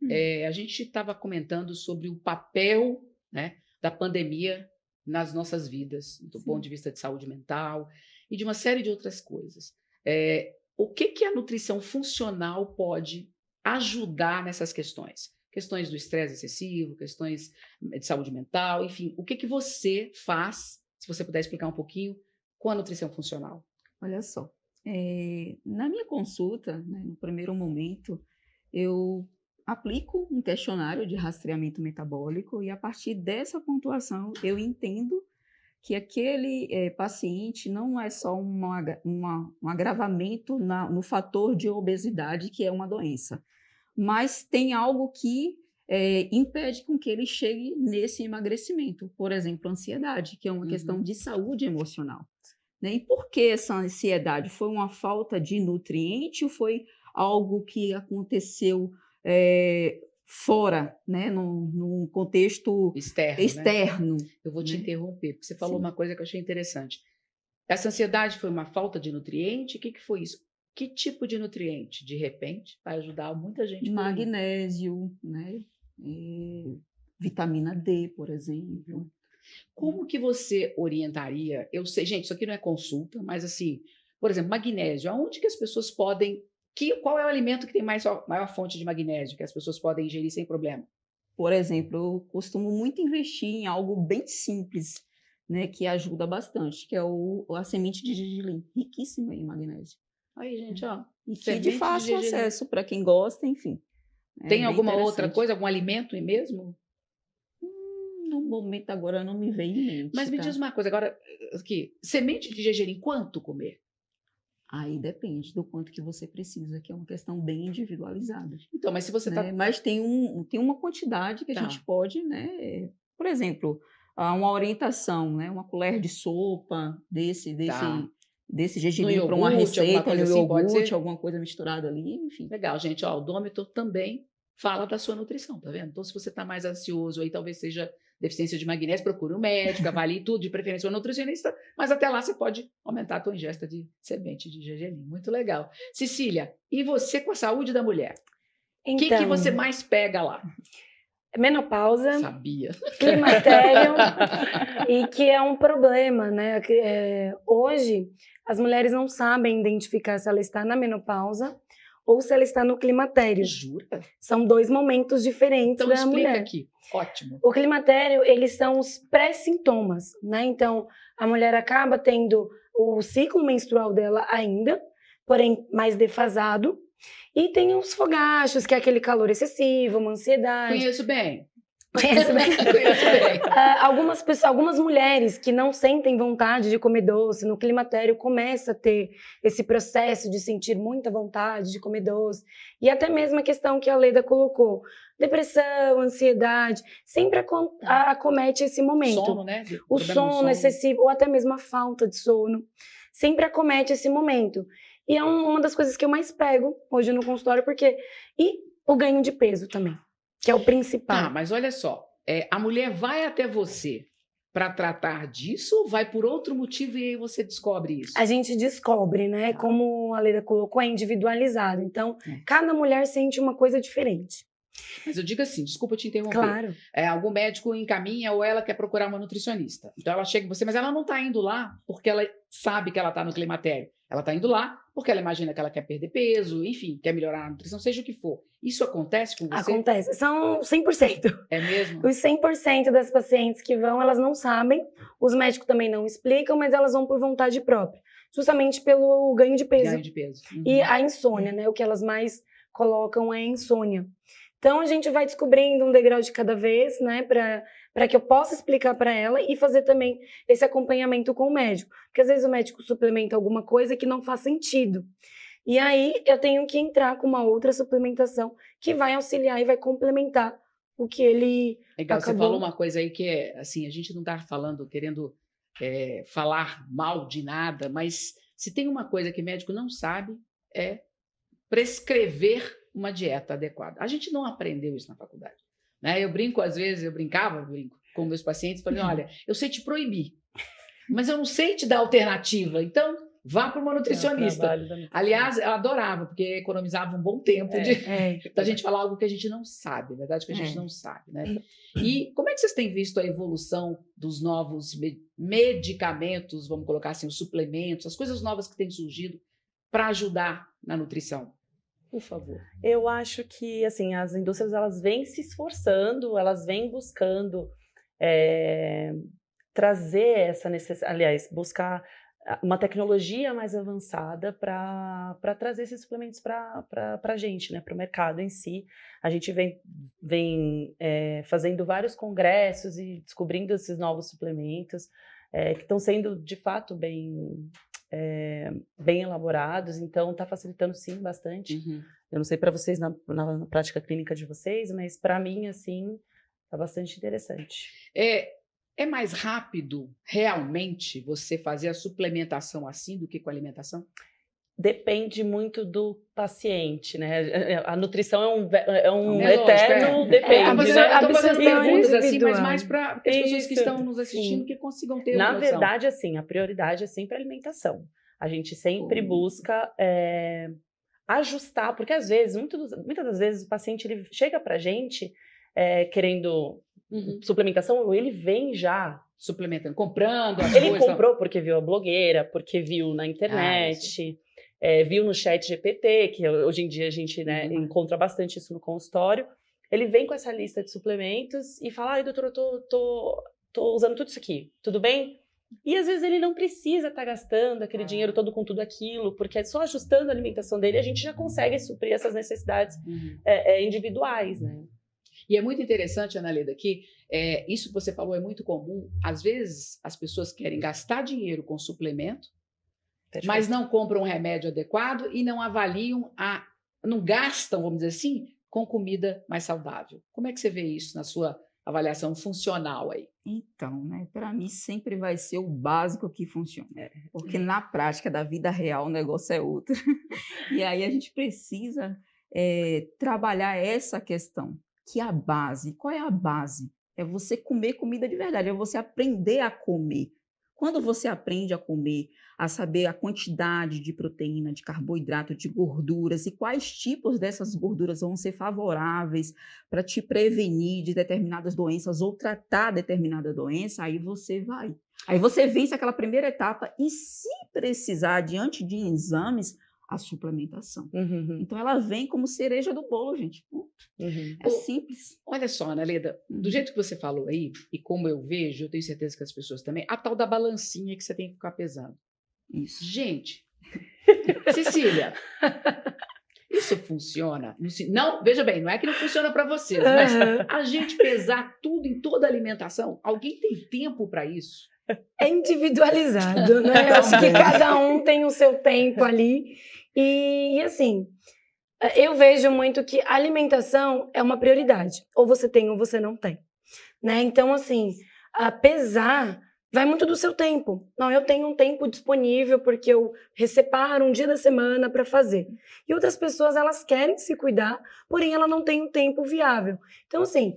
a gente estava comentando sobre o papel, né, da pandemia nas nossas vidas, do ponto de vista de saúde mental e de uma série de outras coisas. O que a nutrição funcional pode ajudar nessas questões? Questões do estresse excessivo, questões de saúde mental, enfim. O que você faz, se você puder explicar um pouquinho, com a nutrição funcional? Olha só. Na minha consulta, né, no primeiro momento, eu aplico um questionário de rastreamento metabólico e a partir dessa pontuação eu entendo que aquele paciente não é só um agravamento no fator de obesidade, que é uma doença, mas tem algo que impede com que ele chegue nesse emagrecimento. Por exemplo, ansiedade, que é uma questão de saúde emocional. Né? E por que essa ansiedade? Foi uma falta de nutriente ou foi algo que aconteceu fora, né, num contexto Externo, né? externo. Eu vou te né? interromper, porque você falou Sim. uma coisa que eu achei interessante. Essa ansiedade foi uma falta de nutriente? O que que foi isso? Que tipo de nutriente, de repente, vai ajudar muita gente por aí? Magnésio, né? Vitamina D, por exemplo. Como que você orientaria? Eu sei, gente, isso aqui não é consulta, mas assim, por exemplo, magnésio, aonde que as pessoas podem... qual é o alimento que tem maior fonte de magnésio que as pessoas podem ingerir sem problema? Por exemplo, eu costumo muito investir em algo bem simples, né, que ajuda bastante, que é a semente de gergelim, riquíssima em magnésio. Aí, gente, ó. E que semente de fácil gergelim. acesso para quem gosta, enfim. Tem bem alguma outra interessante. coisa, algum alimento mesmo? No momento agora não me vem em mente. Mas me tá? diz uma coisa, agora, aqui, semente de gergelim, quanto comer? Aí depende do quanto que você precisa, que é uma questão bem individualizada. Então, mas se você está... né? Mas tem uma quantidade que a Tá. gente pode, né? Por exemplo, uma orientação, né? Uma colher de sopa desse gergelim para uma iogurte, alguma receita, coisa no assim, pode iogurte, ser? alguma coisa misturada ali, enfim. Legal, gente. Ó, o Dômito também fala da sua nutrição, tá vendo? Então, se você está mais ansioso, aí talvez seja deficiência de magnésio, procure um médico, avalie tudo, de preferência um nutricionista, mas até lá você pode aumentar a tua ingesta de semente de gergelim. Muito legal. Cecília, e você com a saúde da mulher? O que Então, você mais pega lá? menopausa, Sabia. climatério, e que é um problema, né? Hoje, as mulheres não sabem identificar se ela está na menopausa ou se ela está no climatério. Jura? São 2 momentos diferentes Então da explica mulher. aqui. Ótimo. O climatério, eles são os pré-sintomas, né? Então, a mulher acaba tendo o ciclo menstrual dela ainda, porém mais defasado. E tem os fogachos, que é aquele calor excessivo, uma ansiedade. Conheço bem. Conhece bem? Conheço bem. Algumas mulheres que não sentem vontade de comer doce, no climatério começa a ter esse processo de sentir muita vontade de comer doce. E até mesmo a questão que a Leda colocou, depressão, ansiedade, sempre acomete esse momento. Sono, né? O Problema no sono excessivo, ou até mesmo a falta de sono, sempre acomete esse momento. E é uma das coisas que eu mais pego hoje no consultório, e o ganho de peso também, que é o principal. Tá, mas olha só, a mulher vai até você para tratar disso ou vai por outro motivo e aí você descobre isso? A gente descobre, né? Tá. Como a Leda colocou, é individualizado. Então, cada mulher sente uma coisa diferente. Mas eu digo assim, desculpa te interromper. Claro. Algum médico encaminha ou ela quer procurar uma nutricionista. Então ela chega em você, mas ela não está indo lá porque ela sabe que ela está no climatério. Ela está indo lá porque ela imagina que ela quer perder peso, enfim, quer melhorar a nutrição, seja o que for. Isso acontece com você? Acontece. São 100%. É mesmo? Os 100% das pacientes que vão, elas não sabem. Os médicos também não explicam, mas elas vão por vontade própria. Justamente pelo ganho de peso. Ganho de peso. Uhum. E a insônia, né? O que elas mais colocam é a insônia. Então, a gente vai descobrindo um degrau de cada vez, né? Para que eu possa explicar para ela e fazer também esse acompanhamento com o médico. Porque às vezes o médico suplementa alguma coisa que não faz sentido. E aí eu tenho que entrar com uma outra suplementação que vai auxiliar e vai complementar o que ele Legal, acabou... você falou uma coisa aí que é, assim, a gente não está querendo falar mal de nada, mas se tem uma coisa que médico não sabe, é prescrever uma dieta adequada. A gente não aprendeu isso na faculdade. Né? Eu brinco, às vezes, eu brinco com meus pacientes, falando, olha, eu sei te proibir, mas eu não sei te dar alternativa, então vá para uma nutricionista. Aliás, eu adorava, porque economizava um bom tempo da gente falar algo que a gente não sabe, na verdade que a gente não sabe. Né? E como é que vocês têm visto a evolução dos novos medicamentos, vamos colocar assim, os suplementos, as coisas novas que têm surgido para ajudar na nutrição? Por favor. Eu acho que assim, as indústrias elas vêm se esforçando, elas vêm buscando trazer essa necessidade, aliás, buscar uma tecnologia mais avançada para trazer esses suplementos para a gente, né, para o mercado em si. A gente vem fazendo vários congressos e descobrindo esses novos suplementos que estão sendo, de fato, bem elaborados, então está facilitando sim bastante. Uhum. Eu não sei para vocês na prática clínica de vocês, mas para mim assim está bastante interessante. É mais rápido realmente você fazer a suplementação assim do que com a alimentação? depende muito do paciente, né? A nutrição é um É lógico, eterno depende, mas né? eu tô fazendo absorção perguntas assim, mas individual. mais para as pessoas que Isso, estão nos assistindo sim. que consigam ter Na uma noção. verdade, assim, a prioridade é sempre a alimentação. A gente sempre busca ajustar, porque às vezes, muitas das vezes, o paciente ele chega pra gente querendo suplementação, ou ele vem já suplementando, comprando as ele coisas. comprou porque viu a blogueira, porque viu na internet, viu no chat GPT, que hoje em dia a gente encontra bastante isso no consultório. Ele vem com essa lista de suplementos e fala, ai, doutora, eu tô usando tudo isso aqui, tudo bem? E às vezes ele não precisa estar gastando aquele dinheiro todo com tudo aquilo, porque só ajustando a alimentação dele a gente já consegue suprir essas necessidades individuais, né? E é muito interessante, Ana Leda, que isso que você falou é muito comum. Às vezes as pessoas querem gastar dinheiro com suplemento, mas não compram um remédio adequado e não avaliam, não gastam, vamos dizer assim, com comida mais saudável. Como é que você vê isso na sua avaliação funcional aí? Então, né, para mim sempre vai ser o básico que funciona, porque na prática da vida real o negócio é outro. E aí a gente precisa trabalhar essa questão, que é a base. Qual é a base? É você comer comida de verdade, é você aprender a comer. Quando você aprende a comer, a saber a quantidade de proteína, de carboidrato, de gorduras e quais tipos dessas gorduras vão ser favoráveis para te prevenir de determinadas doenças ou tratar determinada doença, aí você vai. Aí você vence aquela primeira etapa e, se precisar, diante de exames, a suplementação. Então, ela vem como cereja do bolo, gente. É simples. Olha só, Ana Leda, do jeito que você falou aí, e como eu vejo, eu tenho certeza que as pessoas também, a tal da balancinha que você tem que ficar pesando. Isso. Gente, Cecília, isso funciona? Não, veja bem, não é que não funciona para vocês, mas a gente pesar tudo em toda a alimentação, alguém tem tempo para isso? É individualizado, né? Eu acho que cada um tem o seu tempo ali. E assim, eu vejo muito que a alimentação é uma prioridade. Ou você tem ou você não tem, né? Então, assim, pesar vai muito do seu tempo. Não, eu tenho um tempo disponível porque eu separo um dia da semana para fazer. E outras pessoas, elas querem se cuidar, porém ela não tem um tempo viável. Então, assim,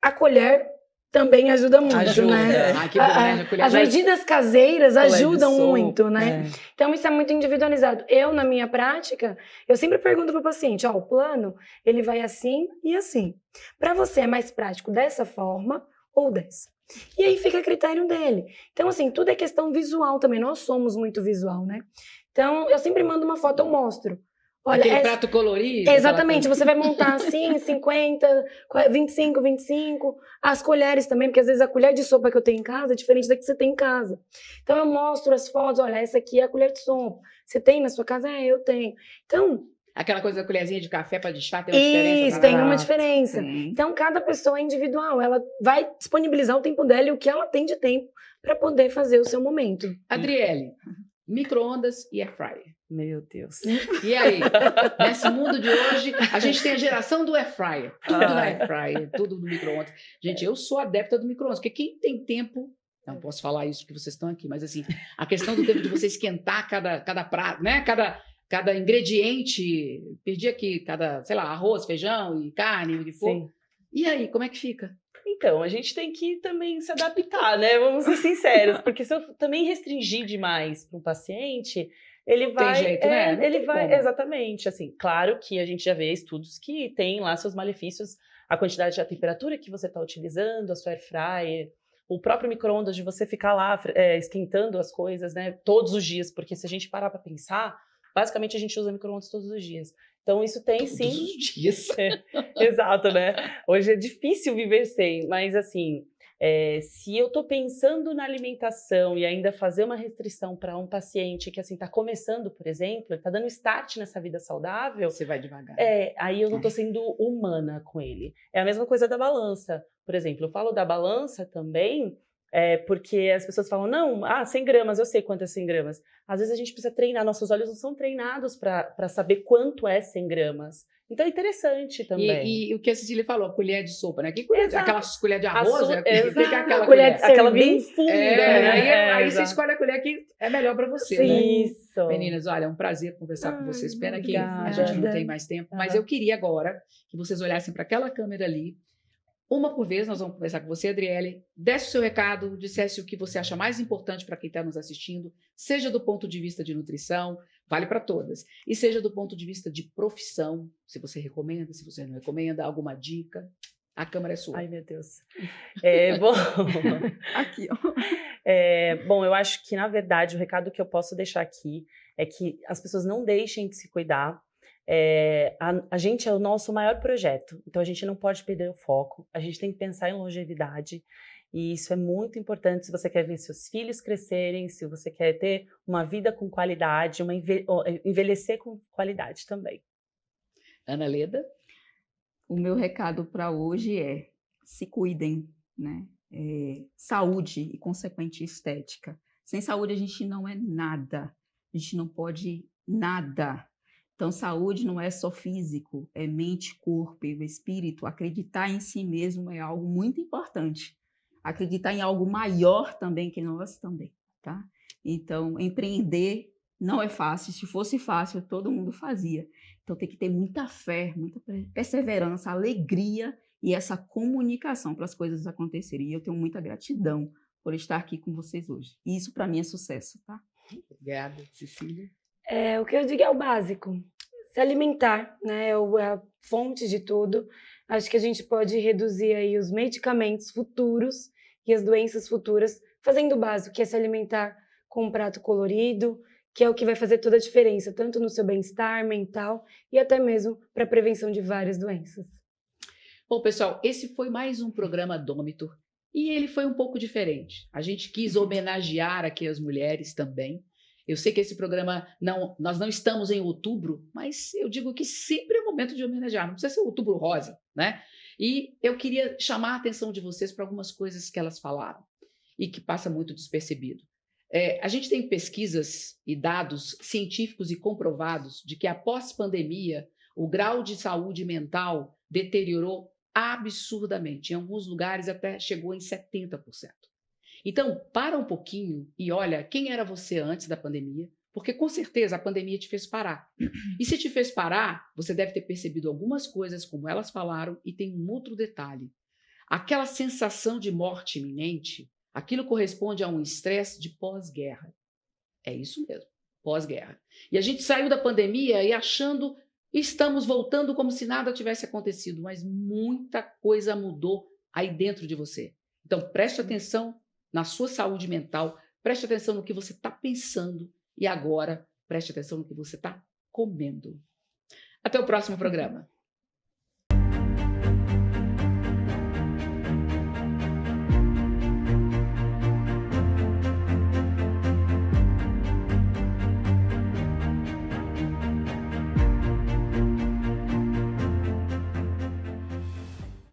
a colher também ajuda muito, né? Que bom, né? As medidas caseiras ajudam muito, né? Então, isso é muito individualizado. Eu, na minha prática, eu sempre pergunto para o paciente, o plano, ele vai assim e assim. Para você é mais prático dessa forma ou dessa? E aí fica a critério dele. Então, assim, tudo é questão visual também. Nós somos muito visual, né? Então, eu sempre mando uma foto, eu mostro. Olha, aquele prato colorido. Exatamente, você vai montar assim, 50, 25, 25. As colheres também, porque às vezes a colher de sopa que eu tenho em casa é diferente da que você tem em casa. Então eu mostro as fotos, olha, essa aqui é a colher de sopa. Você tem na sua casa? Eu tenho. Então... aquela coisa da colherzinha de café para destar tem uma diferença? Isso, tem uma diferença. Então cada pessoa é individual, ela vai disponibilizar o tempo dela e o que ela tem de tempo para poder fazer o seu momento. Adriele, micro-ondas e air fryer. Meu Deus. E aí, nesse mundo de hoje, a gente tem a geração do air fryer. Tudo na air fryer, tudo no micro-ondas. Gente, eu sou adepta do micro-ondas, porque quem tem tempo... Não posso falar isso porque vocês estão aqui, mas assim, a questão do tempo de você esquentar cada prato, né? Cada ingrediente, perdi aqui, sei lá, arroz, feijão e carne, o que for. Sim. E aí, como é que fica? Então, a gente tem que também se adaptar, né? Vamos ser sinceros, porque se eu também restringir demais para um paciente... ele vai, tem jeito, né? Ele vai, exatamente, assim, claro que a gente já vê estudos que tem lá seus malefícios, a quantidade de temperatura que você está utilizando, a sua air fryer, o próprio micro-ondas de você ficar lá esquentando as coisas, né, todos os dias, porque se a gente parar para pensar, basicamente a gente usa micro-ondas todos os dias. Então isso tem todos sim... Todos os dias. Exato, né? Hoje é difícil viver sem, mas assim... se eu estou pensando na alimentação e ainda fazer uma restrição para um paciente que assim está começando, por exemplo, está dando start nessa vida saudável, você vai devagar. Aí eu não estou sendo humana com ele. É a mesma coisa da balança. Por exemplo, eu falo da balança também Porque as pessoas falam, não, 100 gramas, eu sei quanto é 100 gramas. Às vezes a gente precisa treinar, nossos olhos não são treinados para saber quanto é 100 gramas. Então é interessante também. E o que a Cecília falou, colher de sopa, né? Que colher, Exato. aquela colher de arroz, Exato. aquela colher de Aquela servir. bem funda, né? Aí você exato. escolhe a colher que é melhor para você, né? Isso. Meninas, olha, é um prazer conversar com vocês. Pena que a obrigada. gente não tem mais tempo, mas eu queria agora que vocês olhassem para aquela câmera ali. Uma por vez, nós vamos conversar com você, Adriele. Desse o seu recado, dissesse o que você acha mais importante para quem está nos assistindo, seja do ponto de vista de nutrição, vale para todas, e seja do ponto de vista de profissão, se você recomenda, se você não recomenda, alguma dica. A câmera é sua. Ai, meu Deus. Bom, Aqui, ó. bom, eu acho que, na verdade, o recado que eu posso deixar aqui é que as pessoas não deixem de se cuidar. A gente é o nosso maior projeto, então a gente não pode perder o foco, a gente tem que pensar em longevidade, e isso é muito importante se você quer ver seus filhos crescerem, se você quer ter uma vida com qualidade, envelhecer com qualidade também. Ana Leda? O meu recado para hoje é: se cuidem, né? Saúde e consequente estética. Sem saúde a gente não é nada, a gente não pode nada. Então, saúde não é só físico, é mente, corpo e espírito. Acreditar em si mesmo é algo muito importante. Acreditar em algo maior também que nós também, tá? Então, empreender não é fácil. Se fosse fácil, todo mundo fazia. Então, tem que ter muita fé, muita perseverança, alegria e essa comunicação para as coisas acontecerem. E eu tenho muita gratidão por estar aqui com vocês hoje. E isso, para mim, é sucesso, tá? Obrigada, Cecília. O que eu digo é o básico. Se alimentar, né? É a fonte de tudo. Acho que a gente pode reduzir aí os medicamentos futuros e as doenças futuras fazendo o básico, que é se alimentar com um prato colorido, que é o que vai fazer toda a diferença, tanto no seu bem-estar mental e até mesmo para a prevenção de várias doenças. Bom, pessoal, esse foi mais um programa Dômitor e ele foi um pouco diferente. A gente quis homenagear aqui as mulheres também. Eu sei que esse programa, nós não estamos em outubro, mas eu digo que sempre é momento de homenagear, não precisa ser outubro rosa, né? E eu queria chamar a atenção de vocês para algumas coisas que elas falaram e que passa muito despercebido. A gente tem pesquisas e dados científicos e comprovados de que após pandemia, o grau de saúde mental deteriorou absurdamente. Em alguns lugares até chegou em 70%. Então, para um pouquinho e olha quem era você antes da pandemia, porque com certeza a pandemia te fez parar. E se te fez parar, você deve ter percebido algumas coisas, como elas falaram, e tem um outro detalhe. Aquela sensação de morte iminente, aquilo corresponde a um estresse de pós-guerra. É isso mesmo, pós-guerra. E a gente saiu da pandemia e achando, estamos voltando como se nada tivesse acontecido, mas muita coisa mudou aí dentro de você. Então, preste atenção na sua saúde mental, preste atenção no que você está pensando e agora preste atenção no que você está comendo. Até o próximo programa.